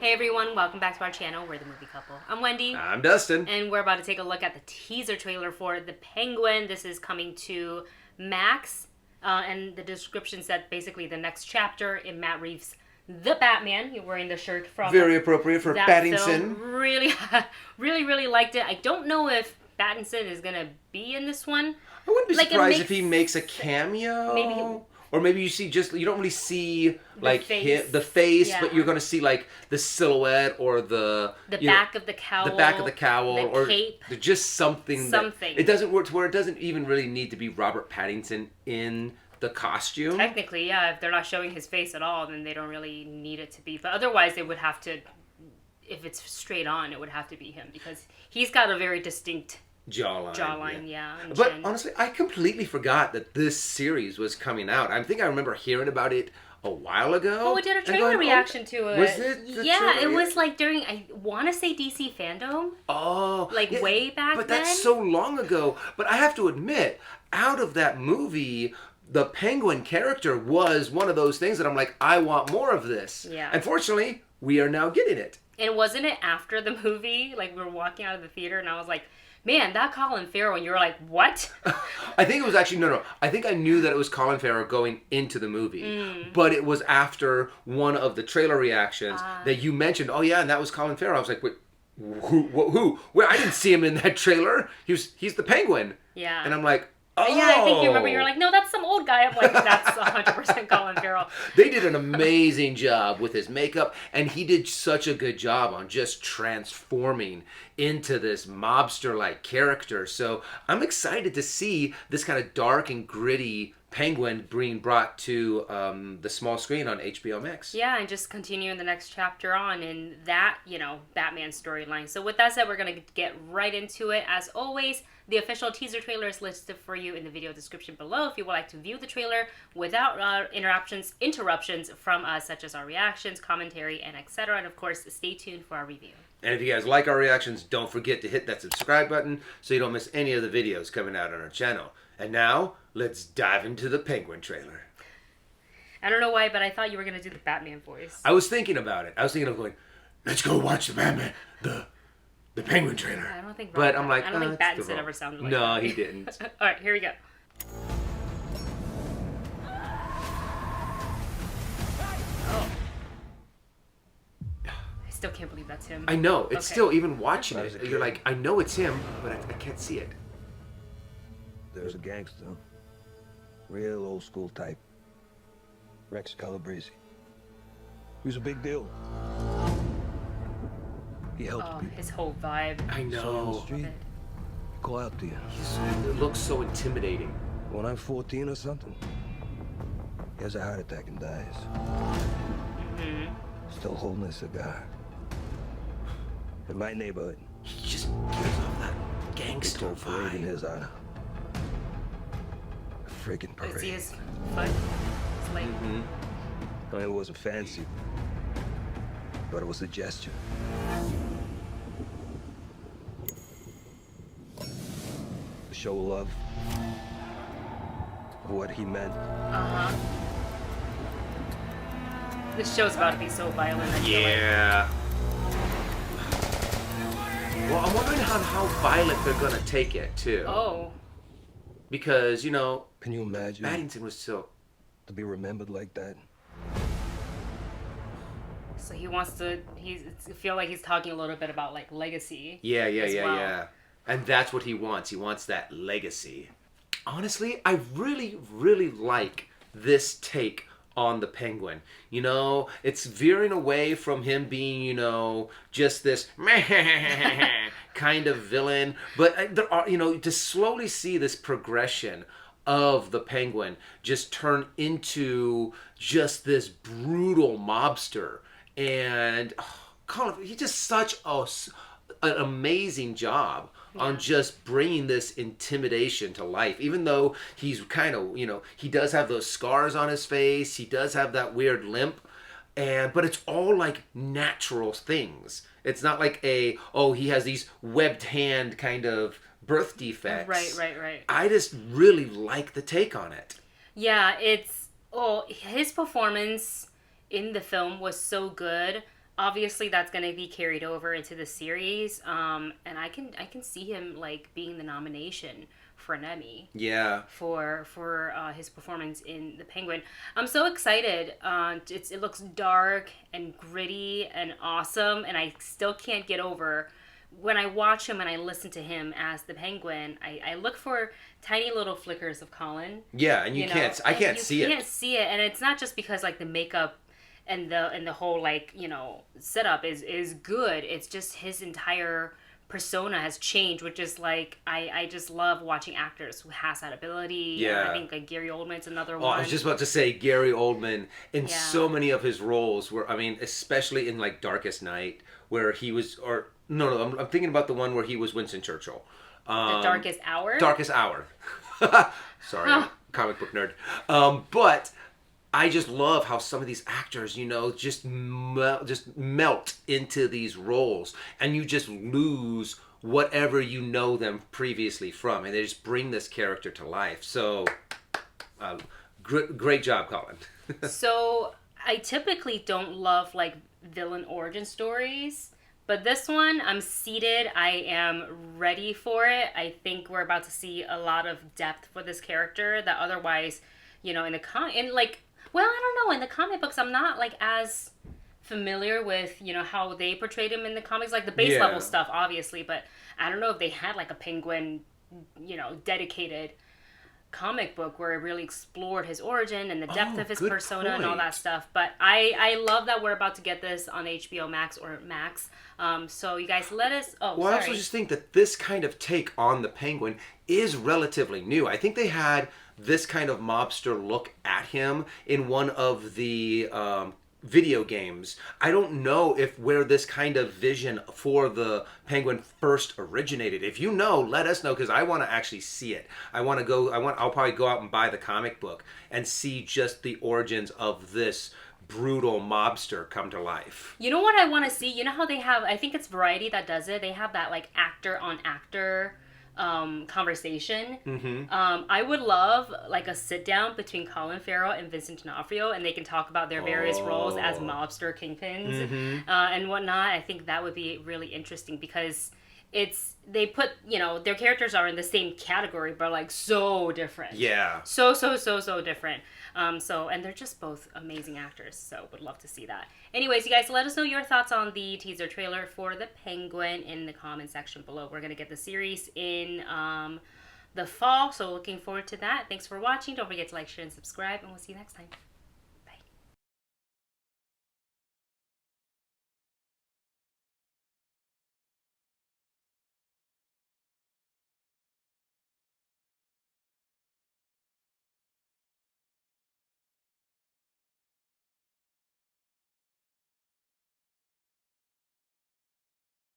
Hey everyone, welcome back to our channel. We're the Movie Couple. I'm Wendy. I'm Dustin. And we're about to take a look at the teaser trailer for The Penguin. This is coming to Max. And the description said basically the next chapter in Matt Reeves' The Batman. You're wearing the shirt from Very appropriate for that Pattinson. film. Really liked it. I don't know if Pattinson is going to be in this one. I wouldn't be surprised if he makes a cameo. Maybe. Or maybe you don't really see like the face, yeah. but you're going to see like the silhouette or the back of the cowl. The back of the cowl. The or cape. Just something. Something. It doesn't work to where it doesn't even really need to be Robert Pattinson in the costume. Technically, yeah. If they're not showing his face at all, then they don't really need it to be. But otherwise, they would have to, if it's straight on, it would have to be him because he's got a very distinct jawline, yeah. But honestly, I completely forgot that this series was coming out. I think I remember hearing about it a while ago. Oh, we did a trailer reaction to it. Was it? Yeah, it was like during, I want to say DC Fandom. Oh. Like way back but then. But that's so long ago. But I have to admit, out of that movie, the Penguin character was one of those things that I'm like, I want more of this. Yeah. Unfortunately, we are now getting it. And wasn't it after the movie? Like we were walking out of the theater and I was like, man, that Colin Farrell, and you were like, what? I think it was actually, no. I think I knew that it was Colin Farrell going into the movie. But it was after one of the trailer reactions that you mentioned, oh yeah, and that was Colin Farrell. I was like, wait, who? Where? I didn't see him in that trailer. He's the Penguin. Yeah. And I'm like, oh. Yeah, I think you remember. You were like, no, that's some old guy. I'm like, that's 100% Colin Farrell. They did an amazing job with his makeup, and he did such a good job on just transforming into this mobster-like character. So I'm excited to see this kind of dark and gritty Penguin being brought to the small screen on HBO Max. Yeah, and just continuing the next chapter on in that, Batman storyline. So with that said, we're going to get right into it. As always, the official teaser trailer is listed for you in the video description below if you would like to view the trailer without interruptions from us, such as our reactions, commentary, and etc. And of course, stay tuned for our review. And if you guys like our reactions, don't forget to hit that subscribe button so you don't miss any of the videos coming out on our channel. And now, let's dive into the Penguin trailer. I don't know why, but I thought you were going to do the Batman voice. I was thinking about it. I was thinking of going, let's go watch the Batman, the Penguin trailer. I don't think Pattinson ever sounded like that. No, he didn't. All right, here we go. Oh. I still can't believe that's him. I know. It's okay. Still, even watching it, you're like, I know it's him, but I can't see it. There's a gangster. Real old school type. Rex Calabrese. He was a big deal. He helped people. His whole vibe. I know. So on the street, call out to you. It looks so intimidating. When I'm 14 or something, he has a heart attack and dies. Still holding a cigar. In my neighborhood. He just gives off that gangster They told parade in vibe. his honor. A freaking parade. See his foot? His leg? I mean, it wasn't fancy, but it was a gesture. To show love for what he meant. This show's about to be so violent. I feel like. Yeah. Well, I'm wondering how violent they're gonna take it too. Oh. Because Can you imagine Paddington was so. to be remembered like that? So he wants to. I feel like he's talking a little bit about like legacy. Yeah. And that's what he wants. He wants that legacy. Honestly, I really like this take on the Penguin. It's veering away from him being, just this kind of villain. But there are, to slowly see this progression of the Penguin just turn into just this brutal mobster. And Colin, he did such an amazing job on just bringing this intimidation to life. Even though he's kind of, he does have those scars on his face. He does have that weird limp. But it's all like natural things. It's not like he has these webbed hand kind of birth defects. Right. I just really like the take on it. Yeah, his performance in the film was so good. obviously that's going to be carried over into the series, and I can see him like being the nomination for an Emmy Yeah. for his performance in The Penguin. I'm so excited. It looks dark and gritty and awesome, and I still can't get over when I watch him and I listen to him as the Penguin. I look for tiny little flickers of Colin. Yeah, and you know, can't. I and can't you see can't it. see it, and it's not just because like the makeup and the whole like setup is good. It's just his entire persona has changed, which is like I just love watching actors who has that ability. Yeah. I think like Gary Oldman's another Oh, one. I was just about to say Gary Oldman in Yeah. so many of his roles were, I mean, especially in like Darkest Night, where he was, or no, I'm thinking about the one where he was Winston Churchill. The Darkest Hour. Darkest Hour. Sorry, I'm a comic book nerd. But I just love how some of these actors, just melt into these roles, and you just lose whatever you know them previously from, and they just bring this character to life. So, great job, Colin. So I typically don't love like villain origin stories, but this one I'm seated. I am ready for it. I think we're about to see a lot of depth for this character that otherwise, in the I don't know, in the comic books I'm not like as familiar with, how they portrayed him in the comics, like the base level stuff obviously, but I don't know if they had like a Penguin, dedicated comic book where it really explored his origin and the depth of his good persona and all point. that stuff. But I love that we're about to get this on HBO Max or Max. So you guys let us. Oh, Well, I sorry. also just think that this kind of take on the Penguin is relatively new. I think they had this kind of mobster look at him in one of the video games. I don't know if where this kind of vision for the Penguin first originated. If you know, let us know, because I want to actually see it. I'll probably go out and buy the comic book and see just the origins of this brutal mobster come to life. You know what I want to see? You know how they have, I think it's Variety that does it. They have that like actor on actor conversation. I would love like a sit down between Colin Farrell and Vincent D'Onofrio, and they can talk about their various roles as mobster kingpins and whatnot. I think that would be really interesting because they put their characters are in the same category but like so different. Yeah. So different. And they're just both amazing actors, so would love to see that. Anyways, you guys, let us know your thoughts on the teaser trailer for The Penguin in the comment section below. We're going to get the series in the fall, so looking forward to that. Thanks for watching. Don't forget to like, share, and subscribe, and we'll see you next time.